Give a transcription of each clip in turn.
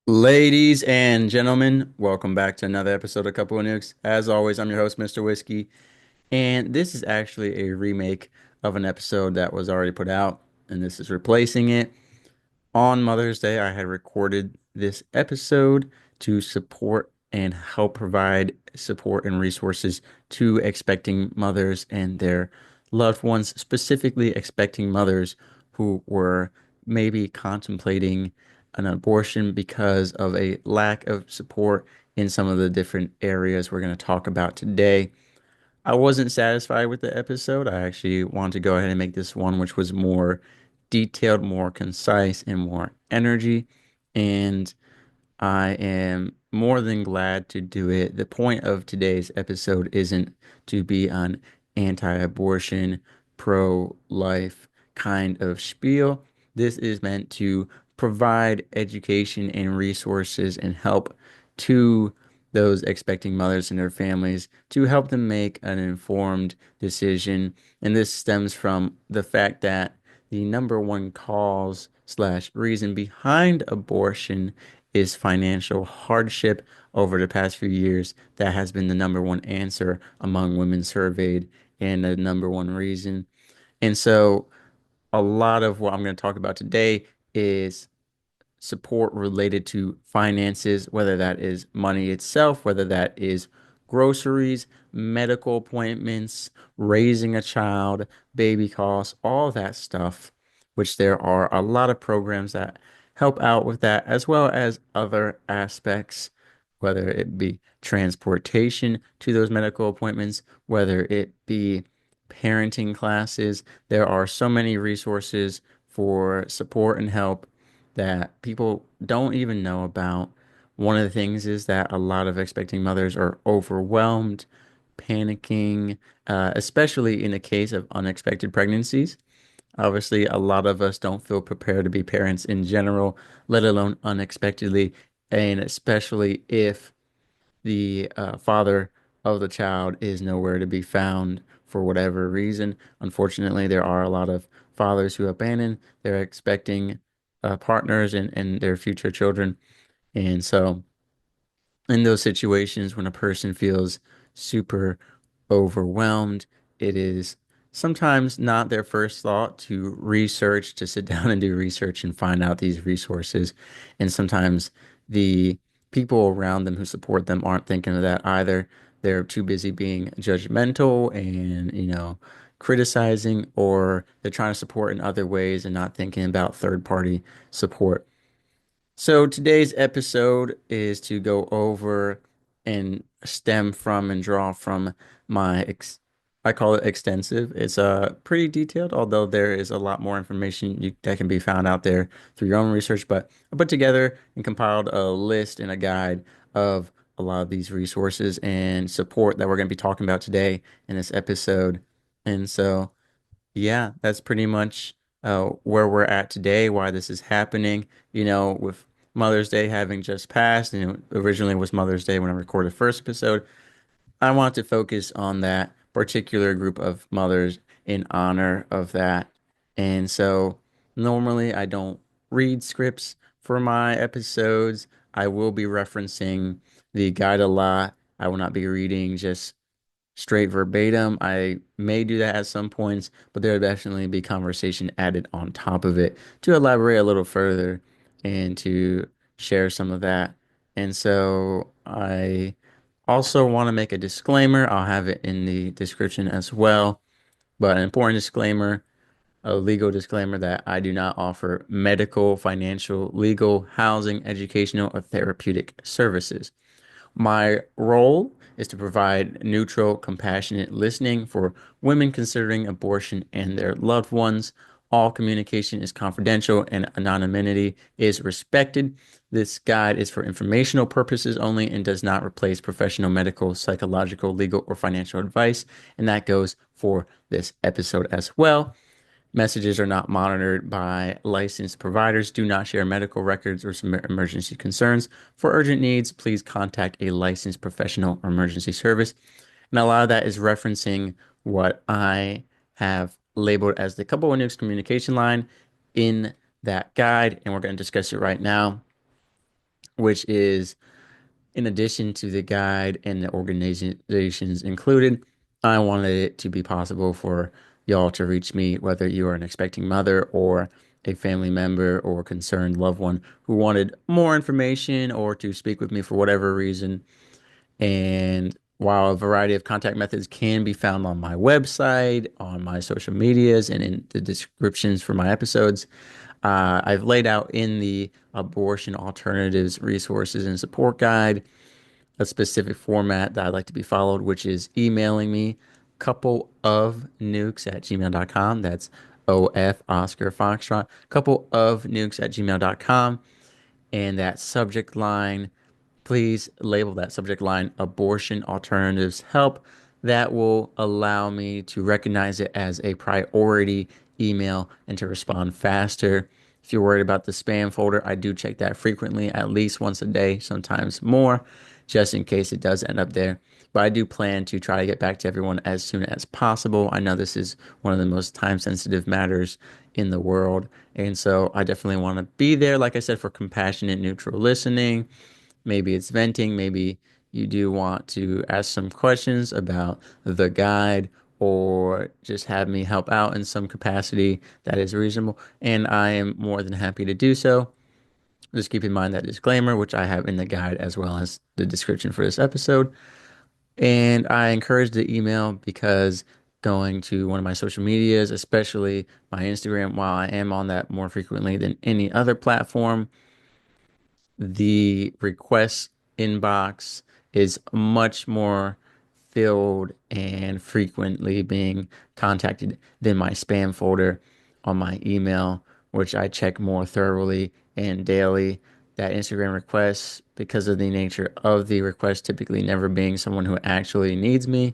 Ladies and gentlemen, welcome back to another episode of Couple of Nukes. As always, I'm your host, Mr. Whiskey, and this is actually a remake of an episode that was already put out, and this is replacing it. On Mother's Day, I had recorded this episode to support and help provide support and resources to expecting mothers and their loved ones, specifically expecting mothers who were maybe contemplating an abortion because of a lack of support in some of the different areas we're going to talk about today. I wasn't satisfied with the episode. I actually wanted to go ahead and make this one, which was more detailed, more concise, and more energy. And I am more than glad to do it. The point of today's episode isn't to be an anti-abortion, pro-life kind of spiel. This is meant to provide education and resources and help to those expecting mothers and their families to help them make an informed decision. And this stems from the fact that the number one cause slash reason behind abortion is financial hardship. Over the past few years, that has been the number one answer among women surveyed and the number one reason. And so, a lot of what I'm going to talk about today is support related to finances, whether that is money itself, whether that is groceries, medical appointments, raising a child, baby costs, all that stuff, which there are a lot of programs that help out with that, as well as other aspects, whether it be transportation to those medical appointments, whether it be parenting classes. There are so many resources for support and help that people don't even know about. One of the things is that a lot of expecting mothers are overwhelmed, panicking, especially in the case of unexpected pregnancies. Obviously, a lot of us don't feel prepared to be parents in general, let alone unexpectedly, and especially if the father of the child is nowhere to be found for whatever reason. Unfortunately, there are a lot of fathers who abandon their expecting partners and their future children. And so, in those situations, when a person feels super overwhelmed, it is sometimes not their first thought to research, to sit down and do research and find out these resources. And sometimes the people around them who support them aren't thinking of that either. They're too busy being judgmental and, criticizing, or they're trying to support in other ways and not thinking about third party support. So today's episode is to go over and stem from and draw from my I call it extensive. It's pretty detailed, although there is a lot more information that can be found out there through your own research. But I put together and compiled a list and a guide of a lot of these resources and support that we're going to be talking about today in this episode. And so yeah, that's pretty much where we're at today, why this is happening. With Mother's Day having just passed, originally it was Mother's Day when I recorded the first episode. I want to focus on that particular group of mothers in honor of that. And so normally I don't read scripts for my episodes. I will be referencing the guide a lot. I will not be reading just straight verbatim. I may do that at some points, but there'll definitely be conversation added on top of it to elaborate a little further and to share some of that. And so I also want to make a disclaimer. I'll have it in the description as well. But an important disclaimer, a legal disclaimer that I do not offer medical, financial, legal, housing, educational, or therapeutic services. My role is to provide neutral, compassionate listening for women considering abortion and their loved ones. All communication is confidential and anonymity is respected. This guide is for informational purposes only and does not replace professional medical, psychological, legal, or financial advice. And that goes for this episode as well. Messages are not monitored by licensed providers. Do not share medical records or submit emergency concerns. For urgent needs, please contact a licensed professional or emergency service. And a lot of that is referencing what I have labeled as the couple of nukes communication line in that guide. And we're going to discuss it right now. which is in addition to the guide and the organizations included, I wanted it to be possible for y'all to reach me, whether you are an expecting mother or a family member or concerned loved one who wanted more information or to speak with me for whatever reason. And while a variety of contact methods can be found on my website, on my social medias, and in the descriptions for my episodes, I've laid out in the abortion alternatives resources and support guide a specific format that I'd like to be followed, which is emailing me couple of nukes at gmail.com. That's OF Oscar Foxtrot, couple of nukes at gmail.com. And that subject line, please label that subject line abortion alternatives help. That will allow me to recognize it as a priority email and to respond faster. If you're worried about the spam folder, I do check that frequently, at least once a day, sometimes more, just in case it does end up there. But I do plan to try to get back to everyone as soon as possible. I know this is one of the most time sensitive matters in the world. And so I definitely want to be there, like I said, for compassionate, neutral listening. Maybe it's venting. Maybe you do want to ask some questions about the guide or just have me help out in some capacity that is reasonable. And I am more than happy to do so. Just keep in mind that disclaimer, which I have in the guide as well as the description for this episode. And I encourage the email because going to one of my social medias, especially my Instagram, while I am on that more frequently than any other platform, the request inbox is much more filled and frequently being contacted than my spam folder on my email, which I check more thoroughly and daily. That Instagram request, because of the nature of the request, typically never being someone who actually needs me,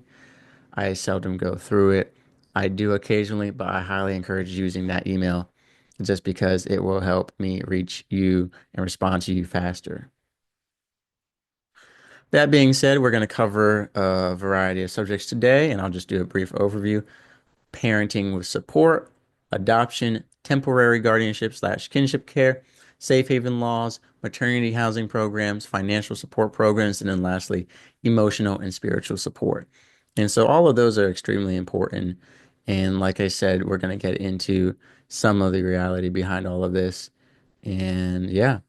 I seldom go through it. I do occasionally, but I highly encourage using that email just because it will help me reach you and respond to you faster. That being said, we're going to cover a variety of subjects today, and I'll just do a brief overview. Parenting with support, adoption, temporary guardianship slash kinship care, safe haven laws, maternity housing programs, financial support programs, and then lastly, emotional and spiritual support. And so all of those are extremely important. And like I said, we're going to get into some of the reality behind all of this. And yeah.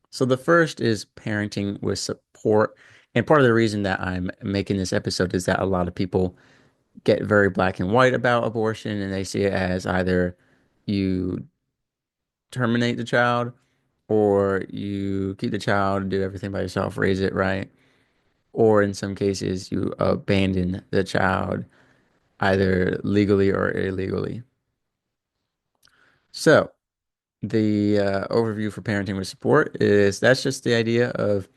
So the first is parenting with support. And part of the reason that I'm making this episode is that a lot of people get very black and white about abortion and they see it as either you terminate the child or you keep the child, do everything by yourself, raise it right, or in some cases you abandon the child either legally or illegally. So the overview for parenting with support is that's just the idea of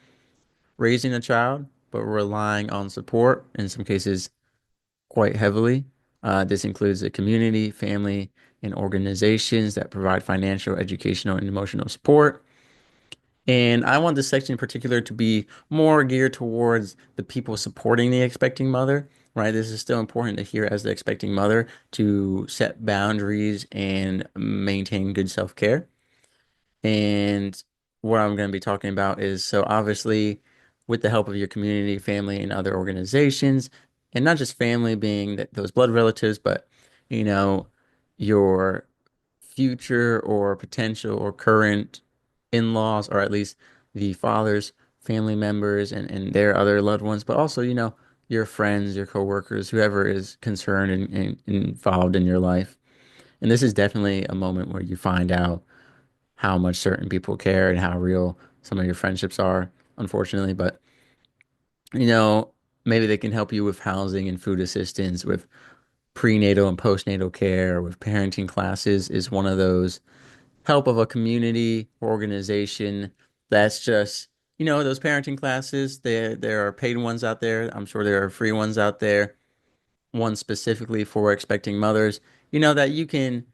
raising a child, but relying on support, in some cases quite heavily. This includes the community, family, and organizations that provide financial, educational, and emotional support. And I want this section in particular to be more geared towards the people supporting the expecting mother, right? This is still important to hear as the expecting mother to set boundaries and maintain good self-care. And what I'm going to be talking about is so obviously, with the help of your community, family, and other organizations, and not just family being that those blood relatives, but you know, your future or potential or current in-laws, or at least the father's family members and their other loved ones, but also, your friends, your coworkers, whoever is concerned and involved in your life. And this is definitely a moment where you find out how much certain people care and how real some of your friendships are, unfortunately. But, you know, maybe they can help you with housing and food assistance, with prenatal and postnatal care, with parenting classes is one of those help of a community organization that's just, those parenting classes, there are paid ones out there. I'm sure there are free ones out there, one specifically for expecting mothers, that you can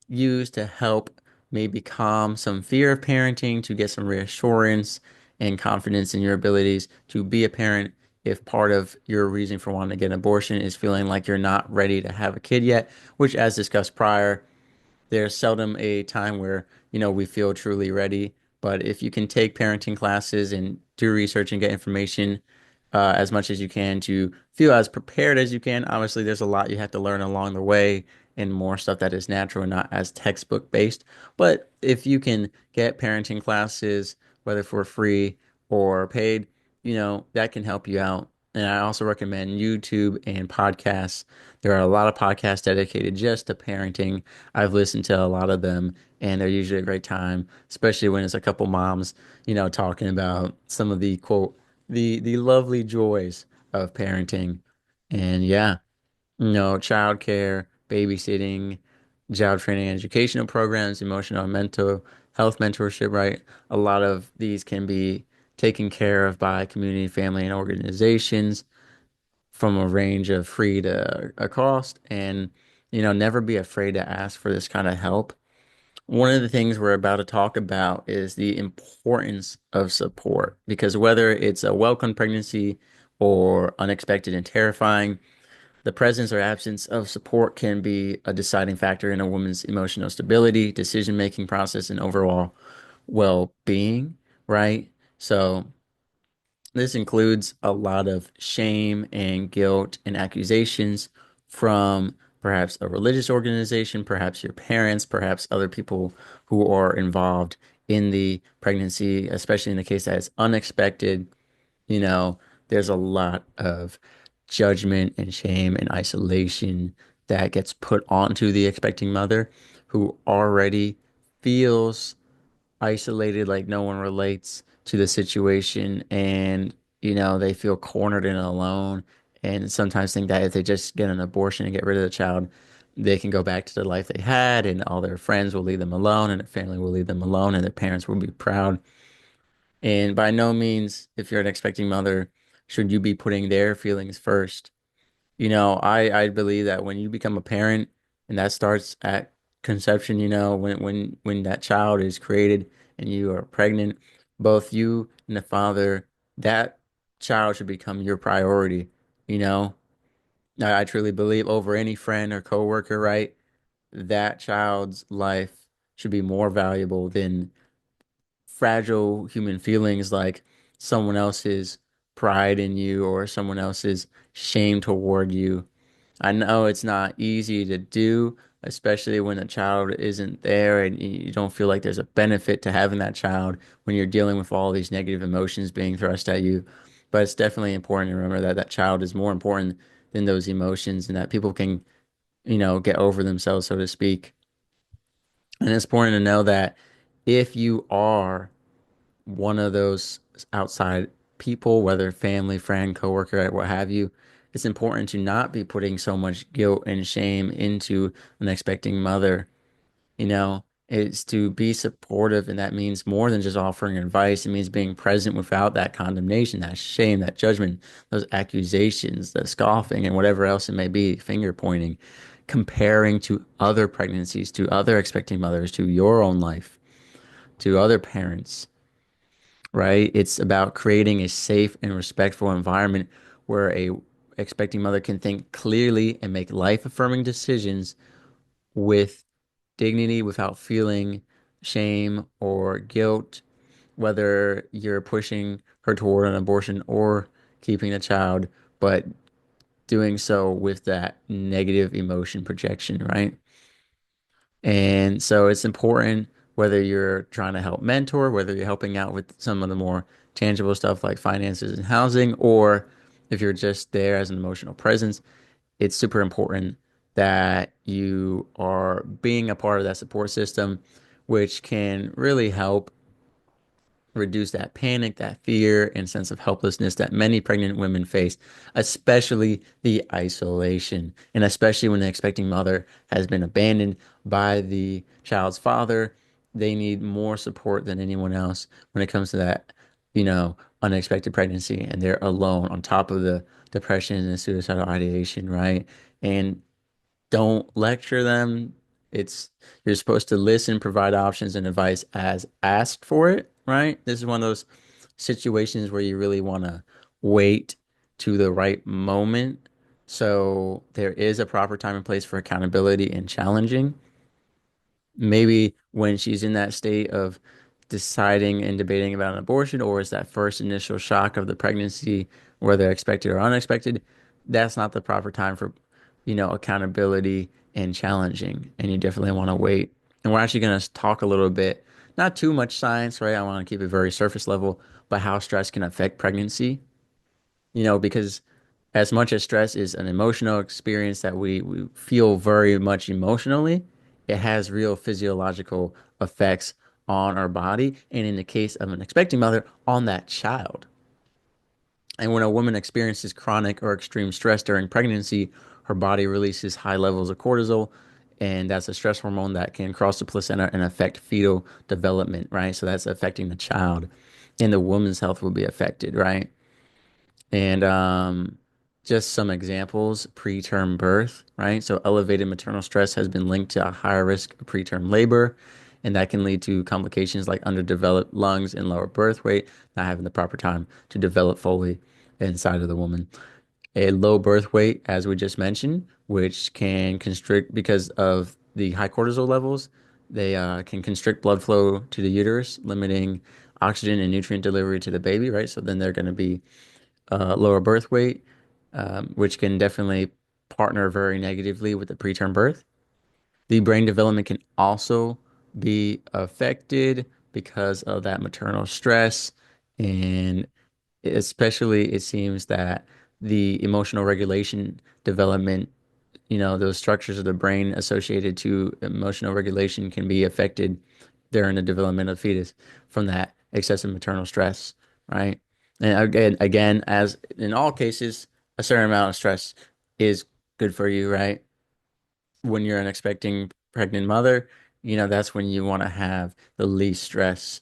use to help maybe calm some fear of parenting, to get some reassurance and confidence in your abilities to be a parent if part of your reason for wanting to get an abortion is feeling like you're not ready to have a kid yet, which, as discussed prior, there's seldom a time where, we feel truly ready. But if you can take parenting classes and do research and get information as much as you can to feel as prepared as you can, obviously there's a lot you have to learn along the way and more stuff that is natural and not as textbook based. But if you can get parenting classes, whether for free or paid, that can help you out. And I also recommend YouTube and podcasts. There are a lot of podcasts dedicated just to parenting. I've listened to a lot of them, and they're usually a great time, especially when it's a couple moms, talking about some of the quote, the lovely joys of parenting. And yeah, childcare, babysitting, job training, and educational programs, emotional and mental health mentorship, right? A lot of these can be taken care of by community, family, and organizations from a range of free to a cost. And, never be afraid to ask for this kind of help. One of the things we're about to talk about is the importance of support because whether it's a welcome pregnancy or unexpected and terrifying, the presence or absence of support can be a deciding factor in a woman's emotional stability, decision-making process, and overall well-being, right? So this includes a lot of shame and guilt and accusations from perhaps a religious organization, perhaps your parents, perhaps other people who are involved in the pregnancy, especially in the case that it's unexpected. You know, there's a lot of judgment and shame and isolation that gets put onto the expecting mother who already feels isolated, like no one relates to the situation, and they feel cornered and alone, and sometimes think that if they just get an abortion and get rid of the child, they can go back to the life they had, and all their friends will leave them alone, and their family will leave them alone, and their parents will be proud. And by no means, if you're an expecting mother, should you be putting their feelings first. I believe that when you become a parent, and that starts at conception, when that child is created and you are pregnant, both you and the father, that child should become your priority. You know, I truly believe over any friend or coworker, right? That child's life should be more valuable than fragile human feelings like someone else's pride in you or someone else's shame toward you. I know it's not easy to do, especially when a child isn't there and you don't feel like there's a benefit to having that child when you're dealing with all these negative emotions being thrust at you. But it's definitely important to remember that that child is more important than those emotions and that people can, get over themselves, so to speak. And it's important to know that if you are one of those outside people, whether family, friend, coworker, what have you, it's important to not be putting so much guilt and shame into an expecting mother. It's to be supportive, and that means more than just offering advice. It means being present without that condemnation, that shame, that judgment, those accusations, the scoffing, and whatever else it may be, finger pointing, comparing to other pregnancies, to other expecting mothers, to your own life, to other parents, right? It's about creating a safe and respectful environment where a expecting mother can think clearly and make life-affirming decisions with dignity without feeling shame or guilt, whether you're pushing her toward an abortion or keeping a child, but doing so with that negative emotion projection, right? And so it's important whether you're trying to help mentor, whether you're helping out with some of the more tangible stuff like finances and housing, or if you're just there as an emotional presence, it's super important that you are being a part of that support system, which can really help reduce that panic, that fear, and sense of helplessness that many pregnant women face, especially the isolation, and especially when the expecting mother has been abandoned by the child's father. They need more support than anyone else when it comes to that, unexpected pregnancy, and they're alone on top of the depression and the suicidal ideation, right? And don't lecture them. It's You're supposed to listen, provide options and advice as asked for it, right? This is one of those situations where you really want to wait to the right moment. So there is a proper time and place for accountability and challenging. Maybe when she's in that state of deciding and debating about an abortion, or is that first initial shock of the pregnancy, whether expected or unexpected, that's not the proper time for, accountability and challenging. And you definitely want to wait. And we're actually going to talk a little bit, not too much science, right? I want to keep it very surface level, but how stress can affect pregnancy, because as much as stress is an emotional experience that we feel very much emotionally, it has real physiological effects on our body, and in the case of an expecting mother, on that child. And when a woman experiences chronic or extreme stress during pregnancy, her body releases high levels of cortisol, and that's a stress hormone that can cross the placenta and affect fetal development, right? So that's affecting the child, and the woman's health will be affected, right? And just some examples, preterm birth, right? So elevated maternal stress has been linked to a higher risk of preterm labor, and that can lead to complications like underdeveloped lungs and lower birth weight, not having the proper time to develop fully inside of the woman. A low birth weight, as we just mentioned, which can constrict because of the high cortisol levels, they can constrict blood flow to the uterus, limiting oxygen and nutrient delivery to the baby, right? So then they're going to be lower birth weight, which can definitely partner very negatively with the preterm birth. The brain development can also be affected because of that maternal stress. And especially, it seems that the emotional regulation development, those structures of the brain associated to emotional regulation can be affected during the development of fetus from that excessive maternal stress, right? And again, as in all cases, a certain amount of stress is good for you, right? When you're an expecting pregnant mother, that's when you want to have the least stress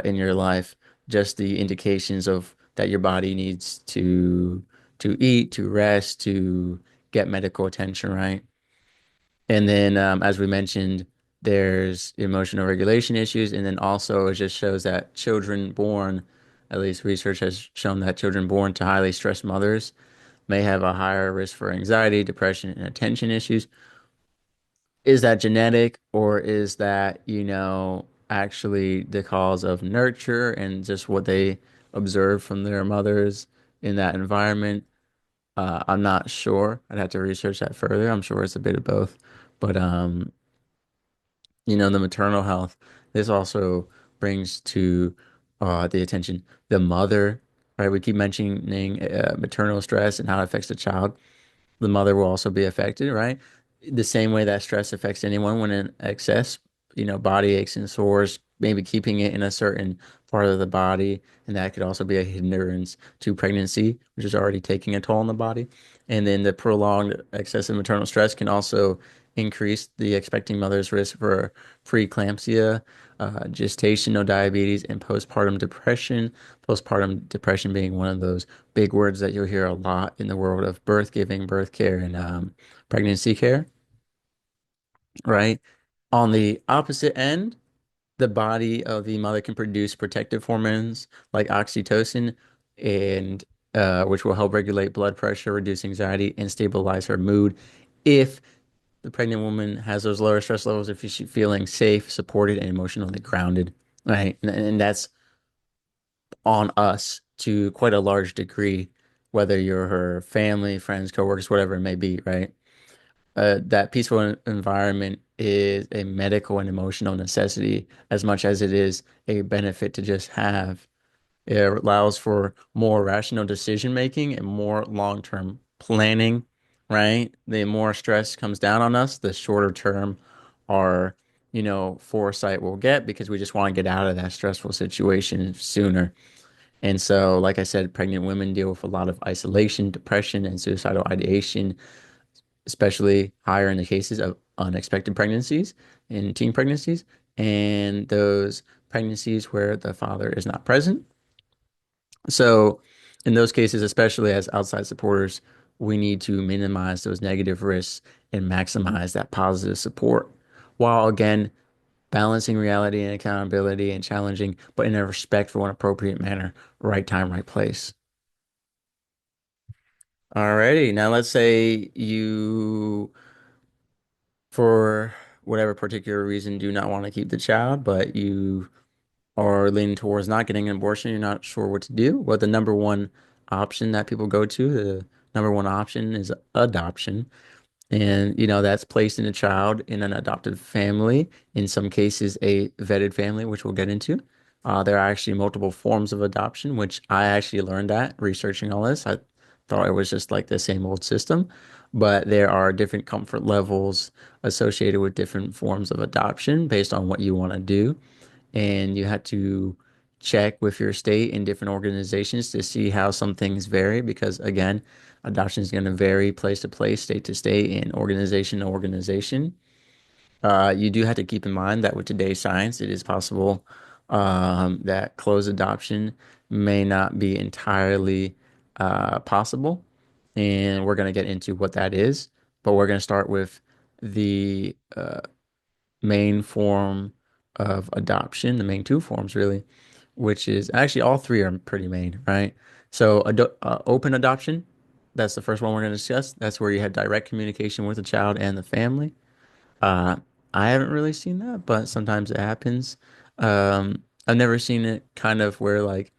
in your life. Just the indications of that your body needs to eat, to rest, to get medical attention, right? And then, as we mentioned, there's emotional regulation issues, and then also it just shows that children born, at least research has shown that children born to highly stressed mothers may have a higher risk for anxiety, depression, and attention issues. Is that genetic, or is that, actually the cause of nurture and just what they observe from their mothers in that environment? I'm not sure. I'd have to research that further. I'm sure it's a bit of both. But the maternal health, this also brings to the attention the mother, right? We keep mentioning maternal stress and how it affects the child. The mother will also be affected, right? The same way that stress affects anyone when in excess, body aches and sores, maybe keeping it in a certain part of the body. And that could also be a hindrance to pregnancy, which is already taking a toll on the body. And then the prolonged excessive maternal stress can also increase the expecting mother's risk for preeclampsia, gestational diabetes, and postpartum depression. Postpartum depression being one of those big words that you'll hear a lot in the world of birth giving, birth care, and pregnancy care, right? On the opposite end, the body of the mother can produce protective hormones like oxytocin, and which will help regulate blood pressure, reduce anxiety, and stabilize her mood if the pregnant woman has those lower stress levels, if she's feeling safe, supported, and emotionally grounded, right? And that's on us to quite a large degree, whether you're her family, friends, coworkers, whatever it may be, right? That peaceful environment is a medical and emotional necessity as much as it is a benefit to just have. It allows for more rational decision making and more long-term planning, right? The more stress comes down on us, the shorter term our, foresight will get because we just want to get out of that stressful situation sooner. And so, like I said, pregnant women deal with a lot of isolation, depression, and suicidal ideation, especially higher in the cases of unexpected pregnancies and teen pregnancies, and those pregnancies where the father is not present. So, in those cases, especially as outside supporters, we need to minimize those negative risks and maximize that positive support, while again balancing reality and accountability and challenging, but in a respectful and appropriate manner, right time, right place. Alrighty, now let's say you, for whatever particular reason, do not want to keep the child, but you are leaning towards not getting an abortion, you're not sure what to do, well, the number one option that people go to, the number one option is adoption. And, that's placing a child in an adopted family, in some cases, a vetted family, which we'll get into. There are actually multiple forms of adoption, which I actually learned that researching all this. I thought it was just like the same old system, but there are different comfort levels associated with different forms of adoption based on what you want to do. And you have to check with your state and different organizations to see how some things vary because, again, adoption is going to vary place to place, state to state, and organization to organization. You do have to keep in mind that with today's science, it is possible that closed adoption may not be entirely possible. And we're going to get into what that is. But we're going to start with the main form of adoption, the main two forms, really, which is actually all three are pretty main, right? So, open adoption, that's the first one we're going to discuss. That's where you have direct communication with the child and the family. Uh, I haven't really seen that, but sometimes it happens. I've never seen it kind of where like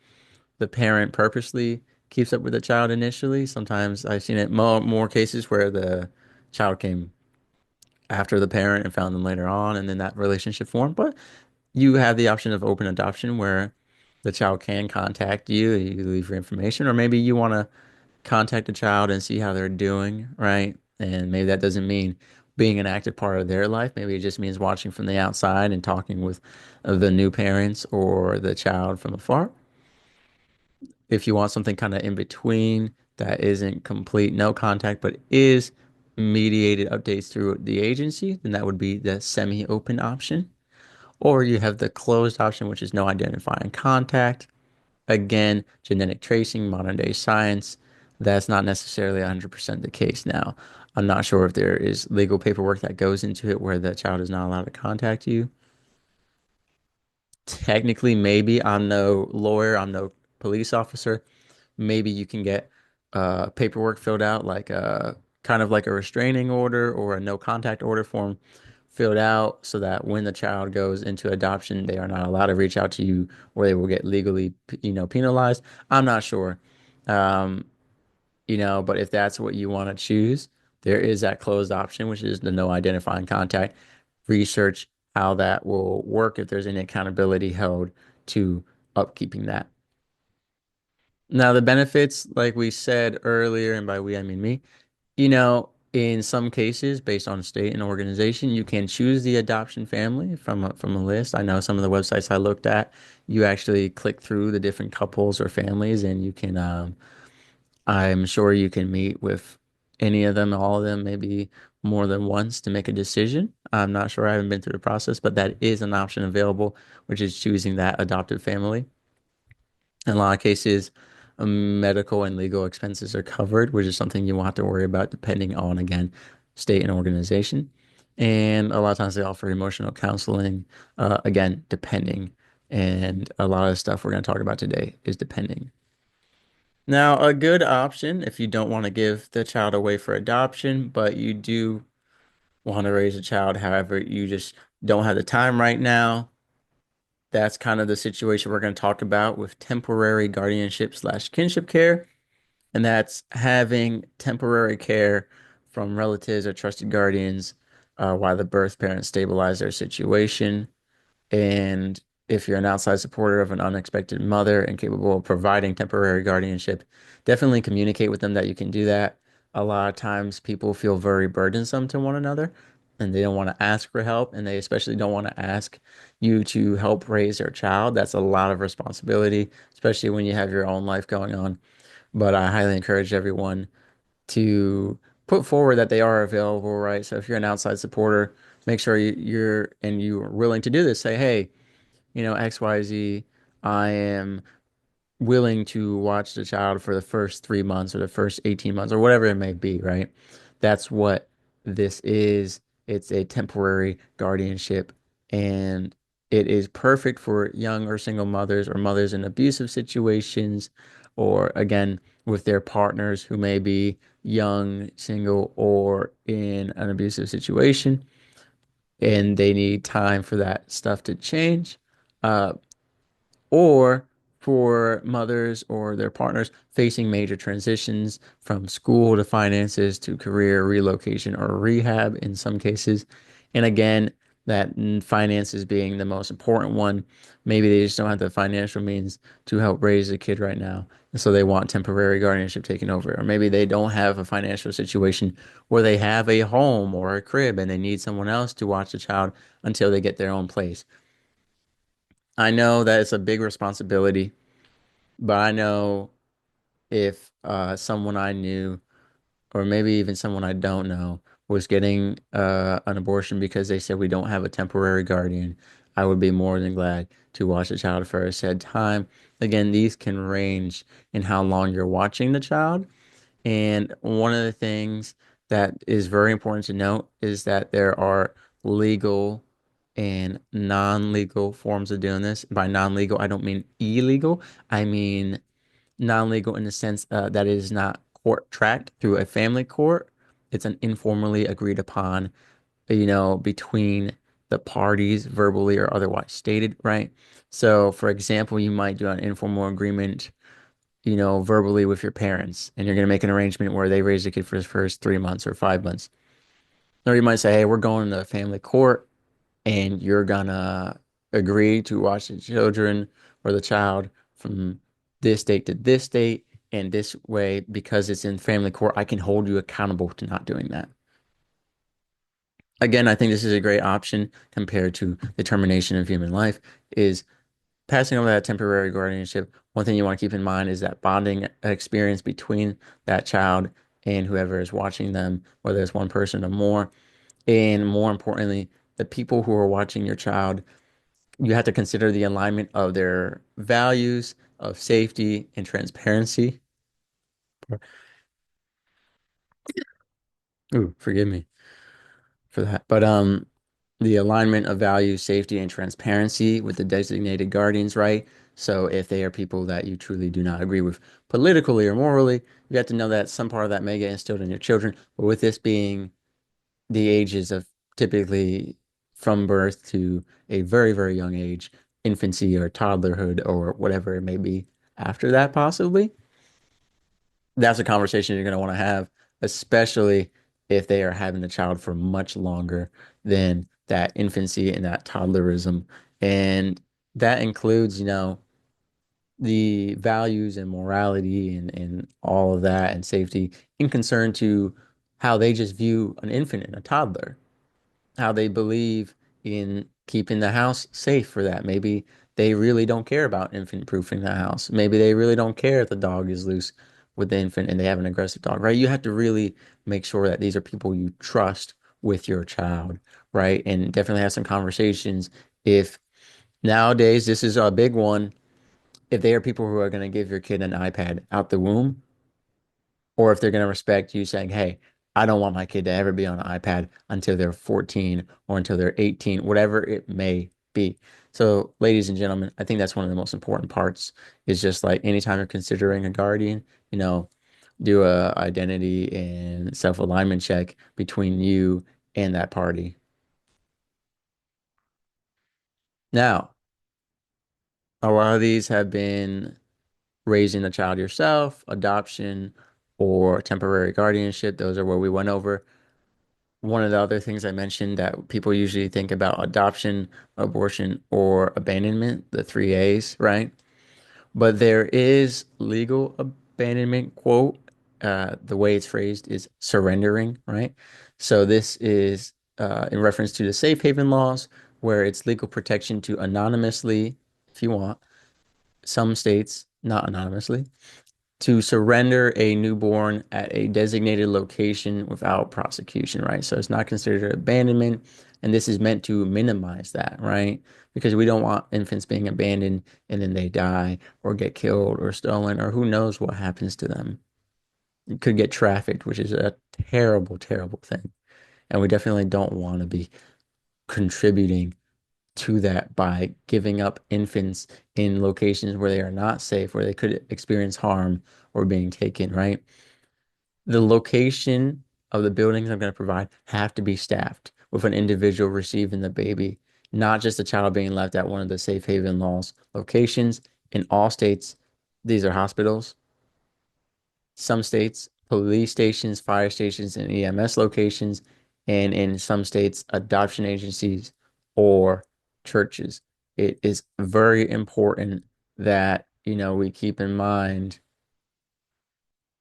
the parent purposely keeps up with the child initially. Sometimes I've seen it more cases where the child came after the parent and found them later on, and then that relationship formed. But you have the option of open adoption where the child can contact you, you leave your information, or maybe you want to contact a child and see how they're doing, right? And maybe that doesn't mean being an active part of their life. Maybe it just means watching from the outside and talking with the new parents or the child from afar. If you want something kind of in between that isn't complete no contact, but is mediated updates through the agency, then that would be the semi-open option. Or you have the closed option, which is no identifying contact. Again, genetic tracing, modern day science, that's not necessarily 100% the case now. I'm not sure if there is legal paperwork that goes into it where the child is not allowed to contact you. Technically, maybe I'm no lawyer, I'm no police officer. Maybe you can get paperwork filled out, like kind of like a restraining order or a no contact order form filled out so that when the child goes into adoption, they are not allowed to reach out to you or they will get legally, penalized. I'm not sure. Um, but if that's what you want to choose, there is that closed option, which is the no identifying contact. Research how that will work if there's any accountability held to upkeeping that. Now, the benefits, like we said earlier, and by we, I mean me, in some cases, based on state and organization, you can choose the adoption family from a list. I know some of the websites I looked at, you actually click through the different couples or families, and you can, I'm sure you can meet with any of them, all of them, maybe more than once to make a decision. I'm not sure. I haven't been through the process, but that is an option available, which is choosing that adopted family. In a lot of cases, medical and legal expenses are covered, which is something you won't have to worry about depending on, again, state and organization. And a lot of times they offer emotional counseling, again, depending. And a lot of the stuff we're going to talk about today is depending. Now, a good option if you don't want to give the child away for adoption, but you do want to raise a child, however, you just don't have the time right now. That's kind of the situation we're going to talk about with temporary guardianship slash kinship care. And that's having temporary care from relatives or trusted guardians while the birth parents stabilize their situation. And if you're an outside supporter of an unexpected mother and capable of providing temporary guardianship, definitely communicate with them that you can do that. A lot of times people feel very burdensome to one another and they don't want to ask for help and they especially don't want to ask you to help raise their child. That's a lot of responsibility, especially when you have your own life going on. But I highly encourage everyone to put forward that they are available, right? So if you're an outside supporter, make sure you're willing to do this. Say, hey, XYZ, I am willing to watch the child for the first 3 months or the first 18 months or whatever it may be, right? That's what this is. It's a temporary guardianship and it is perfect for young or single mothers or mothers in abusive situations or again with their partners who may be young, single, or in an abusive situation and they need time for that stuff to change. Uh, or for mothers or their partners facing major transitions from school to finances to career relocation or rehab in some cases. And again, that finances being the most important one. Maybe they just don't have the financial means to help raise a kid right now. And so they want temporary guardianship taken over. Or maybe they don't have a financial situation where they have a home or a crib and they need someone else to watch the child until they get their own place. I know that it's a big responsibility, but I know if someone I knew, or maybe even someone I don't know, was getting an abortion because they said we don't have a temporary guardian, I would be more than glad to watch the child for a said time. Again, these can range in how long you're watching the child. And one of the things that is very important to note is that there are legal and non-legal forms of doing this. By non-legal, I don't mean illegal. I mean non-legal in the sense that it is not court tracked through a family court. It's an informally agreed upon, between the parties, verbally or otherwise stated, right? So, for example, you might do an informal agreement, verbally with your parents, and you're going to make an arrangement where they raise the kid for the first 3 months or 5 months. Or you might say, hey, we're going to family court and you're gonna agree to watch the children or the child from this date to this date. And this way, because it's in family court, I can hold you accountable to not doing that. Again, I think this is a great option compared to the termination of human life, is passing over that temporary guardianship. One thing you want to keep in mind is that bonding experience between that child and whoever is watching them, whether it's one person or more. And more importantly, the people who are watching your child, you have to consider the alignment of their values of safety and transparency. Ooh, forgive me for that. But the alignment of values, safety, and transparency with the designated guardians, right? So if they are people that you truly do not agree with politically or morally, you have to know that some part of that may get instilled in your children. But with this being the ages of typically from birth to a very, very young age, infancy or toddlerhood or whatever it may be after that, possibly, that's a conversation you're going to want to have, especially if they are having a child for much longer than that infancy and that toddlerism. And that includes, the values and morality and all of that and safety in concern to how they just view an infant and a toddler, how they believe in keeping the house safe for that. Maybe they really don't care about infant proofing the house. Maybe they really don't care if the dog is loose with the infant and they have an aggressive dog, right? You have to really make sure that these are people you trust with your child, right? And definitely have some conversations. If nowadays, this is a big one, if they are people who are going to give your kid an iPad out the womb, or if they're going to respect you saying, hey, I don't want my kid to ever be on an iPad until they're 14 or until they're 18, whatever it may be. So, ladies and gentlemen, I think that's one of the most important parts is just like anytime you're considering a guardian, you know, do a identity and self-alignment check between you and that party. Now, a lot of these have been raising a child yourself, adoption, or temporary guardianship. Those are what we went over. One of the other things I mentioned that people usually think about adoption, abortion, or abandonment, the three A's, right? But there is legal abandonment, quote. The way it's phrased is surrendering, right? So this is in reference to the safe haven laws, where it's legal protection to anonymously, if you want, some states, not anonymously, to surrender a newborn at a designated location without prosecution, right? So it's not considered abandonment. And this is meant to minimize that, right? Because we don't want infants being abandoned and then they die or get killed or stolen or who knows what happens to them. You could get trafficked, which is a terrible, terrible thing. And we definitely don't want to be contributing to that by giving up infants in locations where they are not safe, where they could experience harm or being taken, right? The location of the buildings I'm going to provide have to be staffed with an individual receiving the baby not just a child being left at one of the safe haven laws locations. In all states, these are hospitals. Some states, police stations, fire stations, and EMS locations, and in some states, adoption agencies or churches. It is very important that, we keep in mind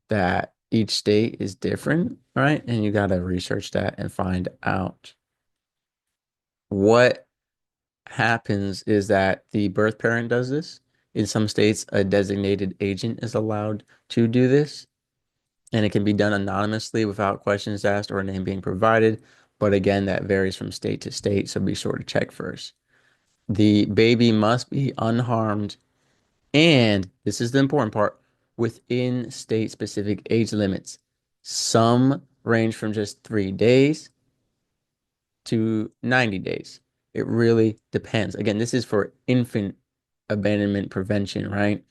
that each state is different, right? And you got to research that and find out what happens is that the birth parent does this. In some states, a designated agent is allowed to do this, and it can be done anonymously without questions asked or a name being provided. But again, that varies from state to state, so be sure to check first. The baby must be unharmed, and this is the important part, within state-specific age limits. Some range from just 3 days to 90 days. It really depends. Again, this is for infant abandonment prevention, right?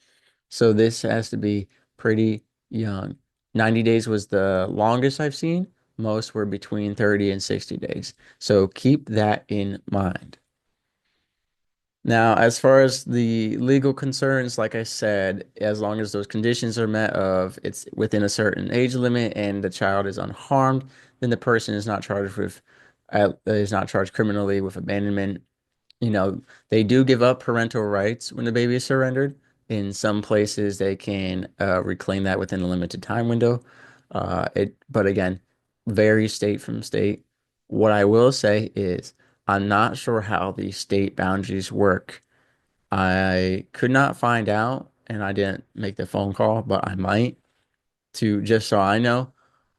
So this has to be pretty young. 90 days was the longest I've seen. Most were between 30 and 60 days. So keep that in mind. Now, as far as the legal concerns, like I said, as long as those conditions are met of it's within a certain age limit and the child is unharmed, then the person is not charged criminally with abandonment. you know, they do give up parental rights when the baby is surrendered. In some places, they can reclaim that within a limited time window. But again, varies state from state. What I will say is, I'm not sure how the state boundaries work. I could not find out, and I didn't make the phone call, but I might to just so I know.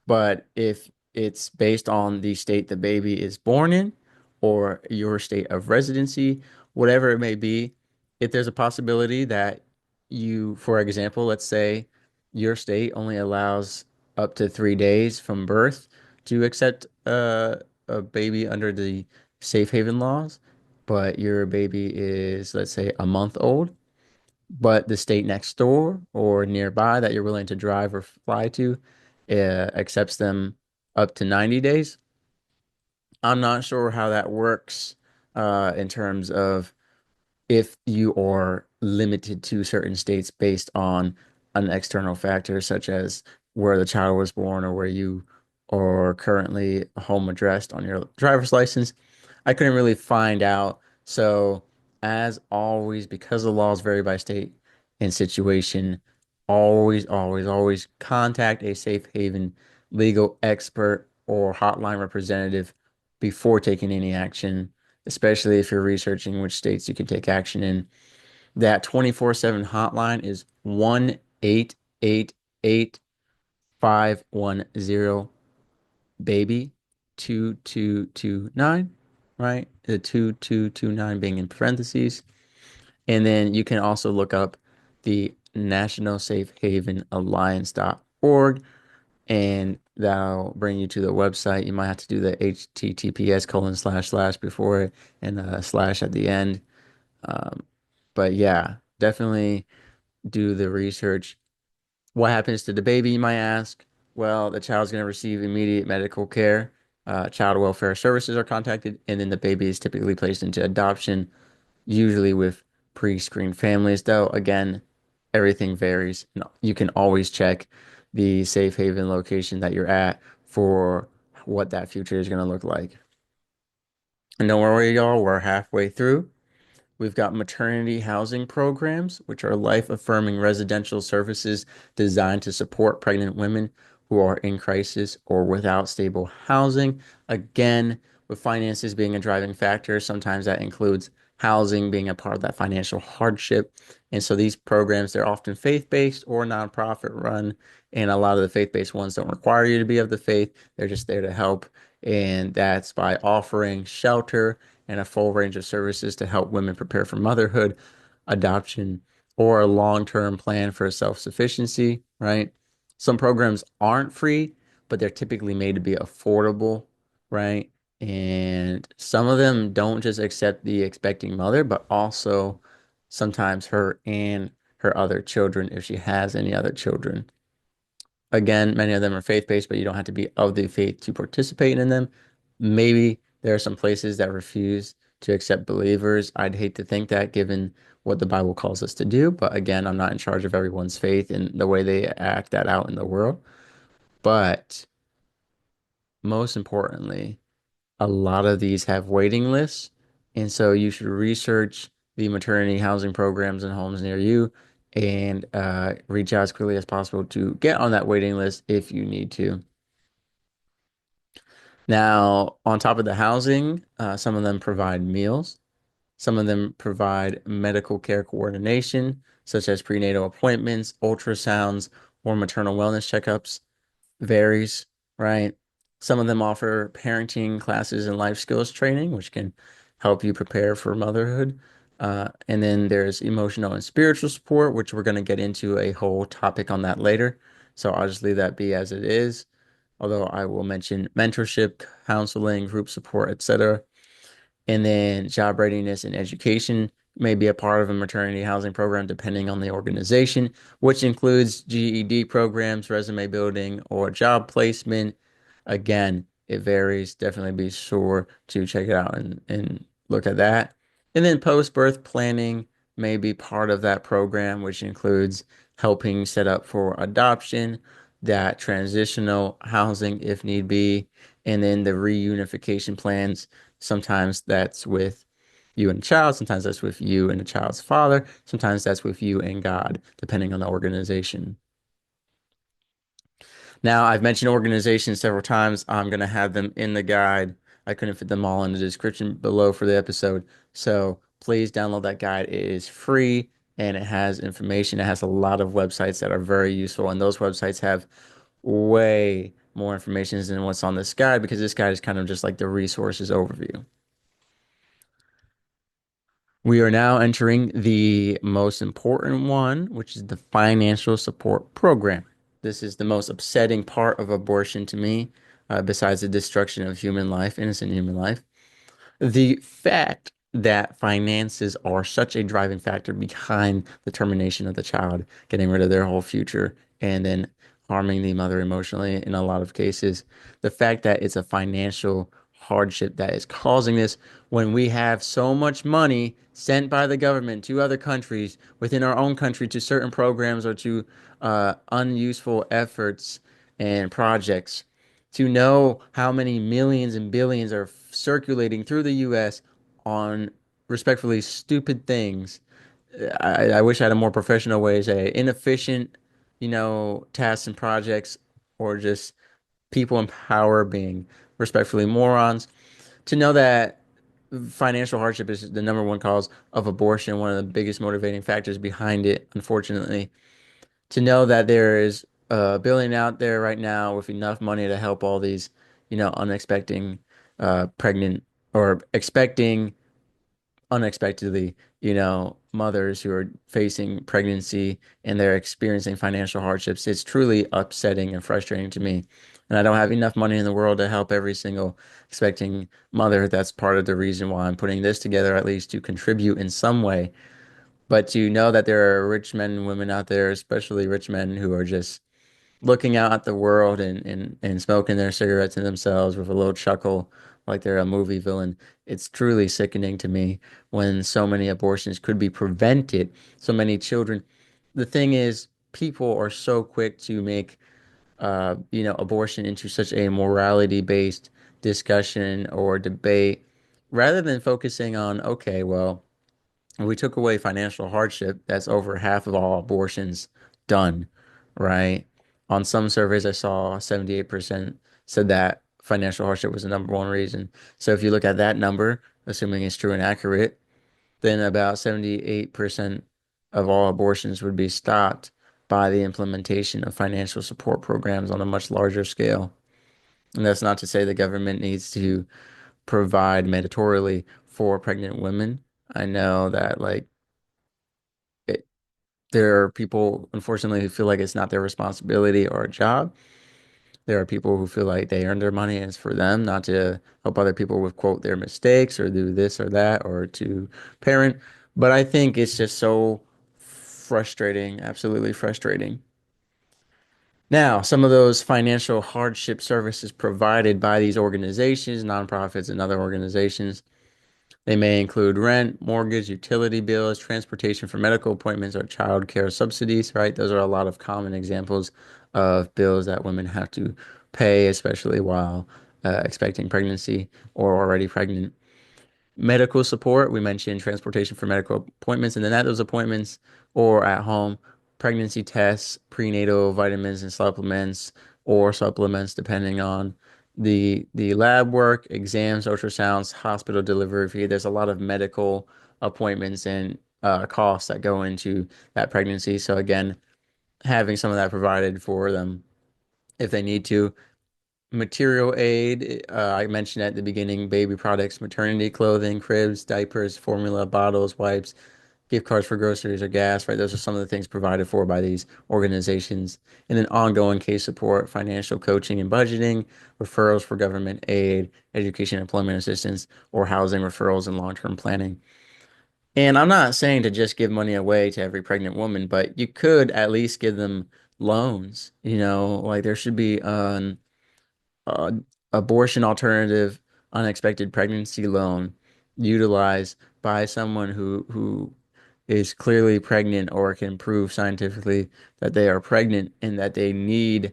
But if it's based on the state the baby is born in or your state of residency, whatever it may be, if there's a possibility that for example, let's say your state only allows up to 3 days from birth to accept a baby under the safe haven laws, but your baby is, let's say, a month old, but the state next door or nearby that you're willing to drive or fly to accepts them up to 90 days. I'm not sure how that works in terms of if you are limited to certain states based on an external factor, such as where the child was born or where you are currently home addressed on your driver's license. I couldn't really find out. So, as always, because the laws vary by state and situation, always, always, always contact a safe haven legal expert or hotline representative before taking any action, especially if you're researching which states you can take action in. That 24/7 hotline is 1-888-510 2229, right? The 2229 being in parentheses. And then you can also look up the National Safe Haven Alliance.org, and that'll bring you to the website. You might have to do the https:// before it and a slash at the end. Um, but yeah, definitely do the research. What happens to the baby, you might ask? Well, the child's going to receive immediate medical care. Child welfare services are contacted, and then the baby is typically placed into adoption, usually with pre-screened families, though again, everything varies. You can always check the safe haven location that you're at for what that future is going to look like. And don't worry, y'all, we're halfway through. We've got maternity housing programs, which are life-affirming residential services designed to support pregnant women who are in crisis or without stable housing. Again, with finances being a driving factor, sometimes that includes housing being a part of that financial hardship. And so these programs, they're often faith-based or nonprofit run. And a lot of the faith-based ones don't require you to be of the faith. They're just there to help. And that's by offering shelter and a full range of services to help women prepare for motherhood, adoption, or a long-term plan for self-sufficiency, right? Some programs aren't free, but they're typically made to be affordable, right? And some of them don't just accept the expecting mother, but also sometimes her and her other children if she has any other children. Again, many of them are faith-based, but you don't have to be of the faith to participate in them. Maybe there are some places that refuse to accept believers. I'd hate to think that given what the Bible calls us to do, but again, I'm not in charge of everyone's faith and the way they act that out in the world. But most importantly, a lot of these have waiting lists, and so you should research the maternity housing programs and homes near you and reach out as quickly as possible to get on that waiting list if you need to. Now, on top of the housing, some of them provide meals. Some of them provide medical care coordination, such as prenatal appointments, ultrasounds, or maternal wellness checkups. Varies, right? Some of them offer parenting classes and life skills training, which can help you prepare for motherhood. And then there's emotional and spiritual support, which we're going to get into a whole topic on that later. So I'll just leave that be as it is. Although I will mention mentorship, counseling, group support, etc. And then job readiness and education may be a part of a maternity housing program depending on the organization, which includes GED programs, resume building, or job placement. Again, it varies. Definitely be sure to check it out and look at that. And then post-birth planning may be part of that program, which includes helping set up for adoption, that transitional housing if need be, and then the reunification plans. Sometimes that's with you and the child, sometimes that's with you and the child's father, sometimes that's with you and God, depending on the organization. Now, I've mentioned organizations several times. I'm going to have them in the guide. I couldn't fit them all in the description below for the episode. So please download that guide. It is free and it has information. It has a lot of websites that are very useful, and those websites have way more information than what's on this guide because this guide is kind of just like the resources overview. We are now entering the most important one, which is the financial support program. This is the most upsetting part of abortion to me, besides the destruction of human life, innocent human life. The fact that finances are such a driving factor behind the termination of the child, getting rid of their whole future, and then harming the mother emotionally in a lot of cases. The fact that it's a financial hardship that is causing this when we have so much money sent by the government to other countries within our own country to certain programs or to unuseful efforts and projects to know how many millions and billions are circulating through the US on respectfully stupid things. I wish I had a more professional way to say it. Inefficient, tasks and projects, or just people in power being respectfully morons. To know that financial hardship is the number one cause of abortion, one of the biggest motivating factors behind it, unfortunately. To know that there is a billion out there right now with enough money to help all these, unexpected pregnant or expecting unexpectedly, mothers who are facing pregnancy and they're experiencing financial hardships. It's truly upsetting and frustrating to me. And I don't have enough money in the world to help every single expecting mother. That's part of the reason why I'm putting this together, at least to contribute in some way. But to know that there are rich men and women out there, especially rich men who are just looking out at the world and smoking their cigarettes to themselves with a little chuckle like they're a movie villain. It's truly sickening to me when so many abortions could be prevented, so many children. The thing is, people are so quick to make abortion into such a morality-based discussion or debate rather than focusing on, okay, well, we took away financial hardship, that's over half of all abortions done, right? On some surveys, I saw 78% said that financial hardship was the number one reason. So if you look at that number, assuming it's true and accurate, then about 78% of all abortions would be stopped by the implementation of financial support programs on a much larger scale. And that's not to say the government needs to provide mandatorily for pregnant women. I know that it, there are people, unfortunately, who feel like it's not their responsibility or a job. There are people who feel like they earn their money and it's for them, not to help other people with, quote, their mistakes or do this or that or to parent. But I think it's just so frustrating, absolutely frustrating. Now, some of those financial hardship services provided by these organizations, nonprofits, and other organizations. They may include rent, mortgage, utility bills, transportation for medical appointments, or child care subsidies, right? Those are a lot of common examples of bills that women have to pay, especially while expecting pregnancy or already pregnant. Medical support, we mentioned transportation for medical appointments, and then at those appointments or at home, pregnancy tests, prenatal vitamins and supplements, depending on the lab work, exams, ultrasounds, hospital delivery fee. There's a lot of medical appointments and costs that go into that pregnancy. So again, having some of that provided for them if they need to. Material aid, I mentioned at the beginning, baby products, maternity clothing, cribs, diapers, formula, bottles, wipes, gift cards for groceries or gas, right? Those are some of the things provided for by these organizations. And then ongoing case support, financial coaching and budgeting, referrals for government aid, education and employment assistance, or housing referrals and long-term planning. And I'm not saying to just give money away to every pregnant woman, but you could at least give them loans. Like there should be uh, abortion alternative unexpected pregnancy loan utilized by someone who is clearly pregnant or can prove scientifically that they are pregnant and that they need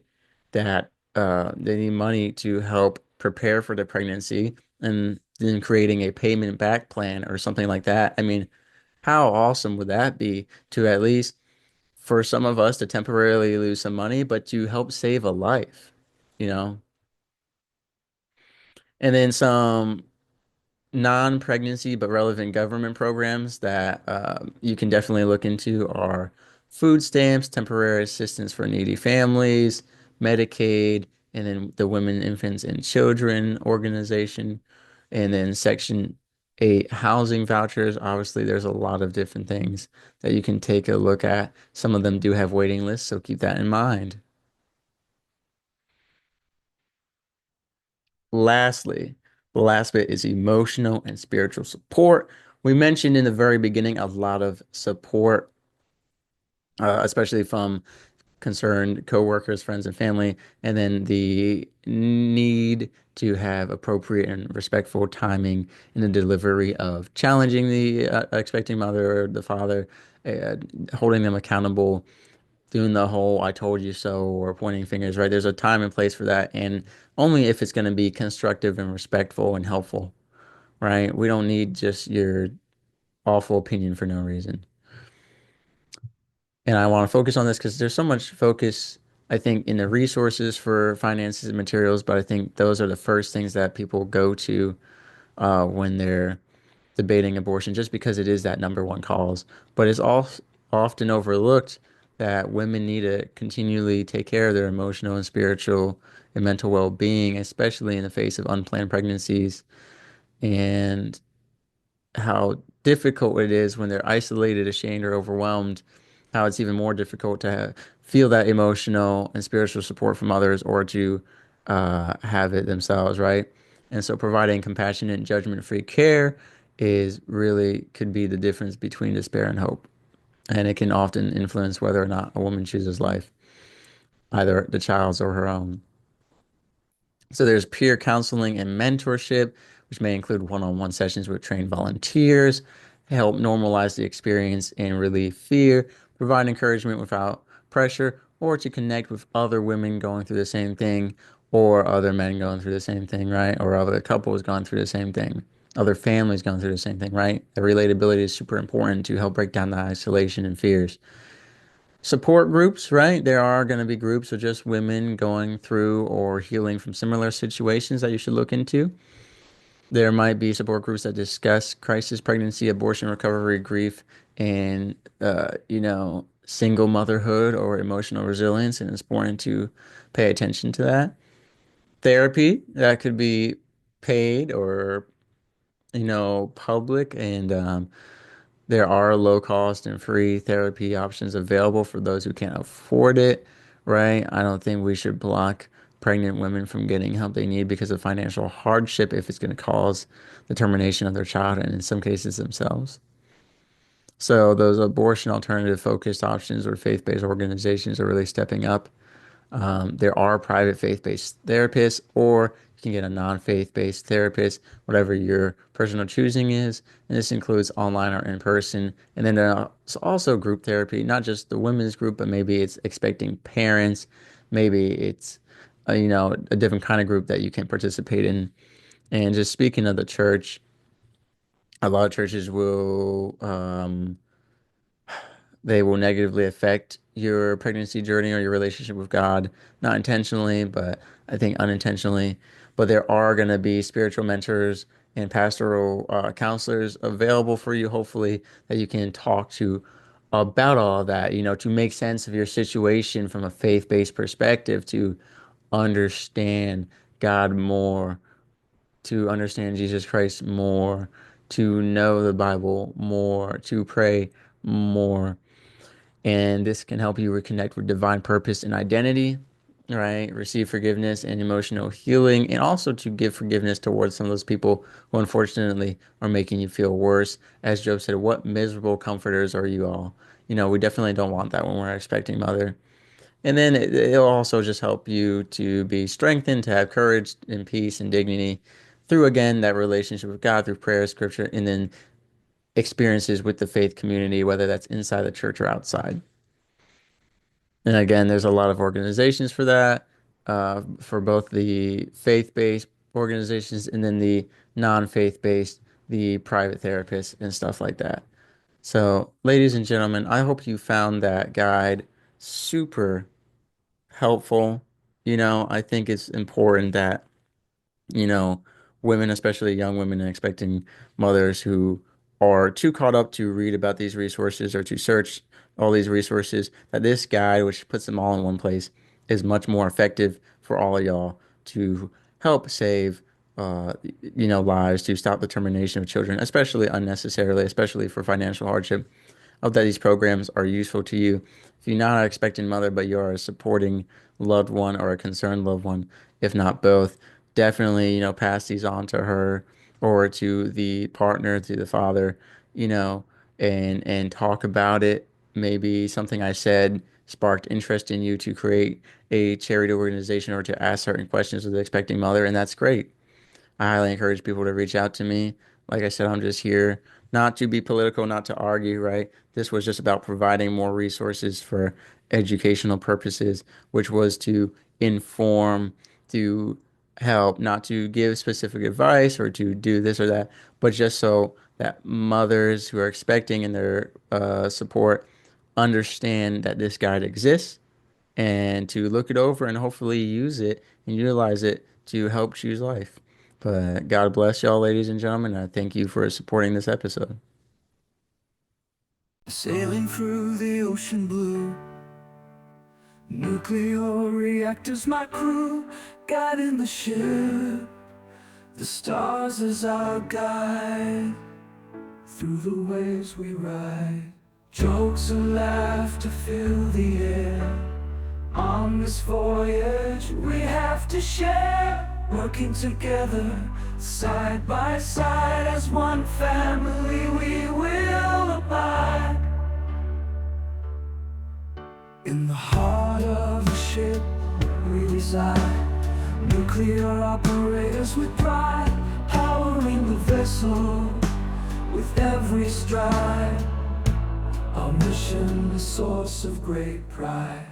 money to help prepare for the pregnancy and then creating a payment back plan or something like that. I mean, how awesome would that be to at least for some of us to temporarily lose some money, but to help save a life, you know? And then some non-pregnancy but relevant government programs that you can definitely look into are food stamps, temporary assistance for needy families, Medicaid, and then the Women, Infants, and Children organization, and then Section 8 housing vouchers. Obviously, there's a lot of different things that you can take a look at. Some of them do have waiting lists, so keep that in mind. Lastly, the last bit is emotional and spiritual support. We mentioned in the very beginning a lot of support, especially from concerned coworkers, friends, and family, and then the need to have appropriate and respectful timing in the delivery of challenging the expecting mother or the father, uh, holding them accountable, doing the whole "I told you so" or pointing fingers, right? There's a time and place for that, and only if it's going to be constructive and respectful and helpful, right? We don't need just your awful opinion for no reason. And I want to focus on this because there's so much focus, I think, in the resources for finances and materials, but I think those are the first things that people go to when they're debating abortion, just because it is that number one cause. But it's all often overlooked that women need to continually take care of their emotional and spiritual and mental well-being, especially in the face of unplanned pregnancies and how difficult it is when they're isolated, ashamed, or overwhelmed, how it's even more difficult to feel that emotional and spiritual support from others or to have it themselves, right? And so providing compassionate and judgment-free care is really could be the difference between despair and hope. And it can often influence whether or not a woman chooses life, either the child's or her own. So there's peer counseling and mentorship, which may include one-on-one sessions with trained volunteers, help normalize the experience and relieve fear, provide encouragement without pressure, or to connect with other women going through the same thing, or other men going through the same thing, right? Or other couples going through the same thing, other families going through the same thing, right? The relatability is super important to help break down the isolation and fears. Support groups, right? There are going to be groups of just women going through or healing from similar situations that you should look into. There might be support groups that discuss crisis, pregnancy, abortion, recovery, grief, and single motherhood or emotional resilience, and it's important to pay attention to that. Therapy that could be paid or public, and there are low cost and free therapy options available for those who can't afford it, right? I don't think we should block pregnant women from getting help they need because of financial hardship if it's going to cause the termination of their child and in some cases themselves. So those abortion alternative focused options or faith-based organizations are really stepping up. There are private faith-based therapists or You can get a non-faith-based therapist, whatever your personal choosing is. And this includes online or in person. And then there's also group therapy, not just the women's group, but maybe it's expecting parents. Maybe it's, a different kind of group that you can participate in. And just speaking of the church, a lot of churches they will negatively affect your pregnancy journey or your relationship with God, not intentionally, but I think unintentionally. But there are going to be spiritual mentors and pastoral counselors available for you, hopefully, that you can talk to about all of that, to make sense of your situation from a faith-based perspective, to understand God more, to understand Jesus Christ more, to know the Bible more, to pray more. And this can help you reconnect with divine purpose and identity, right? Receive forgiveness and emotional healing, and also to give forgiveness towards some of those people who unfortunately are making you feel worse. As Job said, what miserable comforters are you all? We definitely don't want that when we're expecting mother. And then it'll also just help you to be strengthened, to have courage and peace and dignity through, again, that relationship with God, through prayer, scripture, and then experiences with the faith community, whether that's inside the church or outside. And again, there's a lot of organizations for that, for both the faith-based organizations and then the non-faith-based, the private therapists and stuff like that. So, ladies and gentlemen, I hope you found that guide super helpful. I think it's important that you know, women, especially young women and expecting mothers who are too caught up to read about these resources or to search all these resources, that this guide, which puts them all in one place, is much more effective for all of y'all to help save, lives, to stop the termination of children, especially unnecessarily, especially for financial hardship. Hope that these programs are useful to you. If you're not an expecting mother, but you are a supporting loved one or a concerned loved one, if not both, definitely, pass these on to her or to the partner, to the father, you know, and talk about it. Maybe something I said sparked interest in you to create a charity organization or to ask certain questions of the expecting mother, and that's great. I highly encourage people to reach out to me. Like I said, I'm just here not to be political, not to argue, right? This was just about providing more resources for educational purposes, which was to inform, to help, not to give specific advice or to do this or that, but just so that mothers who are expecting and their support understand that this guide exists and to look it over and hopefully use it and utilize it to help choose life. But God bless y'all, ladies and gentlemen. And I thank you for supporting this episode. Sailing through the ocean blue, nuclear reactors my crew, guiding the ship, the stars as our guide, through the waves we ride, jokes and laughter fill the air. On this voyage we have to share, working together, side by side, as one family we will abide. In the heart of the ship we reside, nuclear operators with pride, powering the vessel with every stride. Our mission, a source of great pride.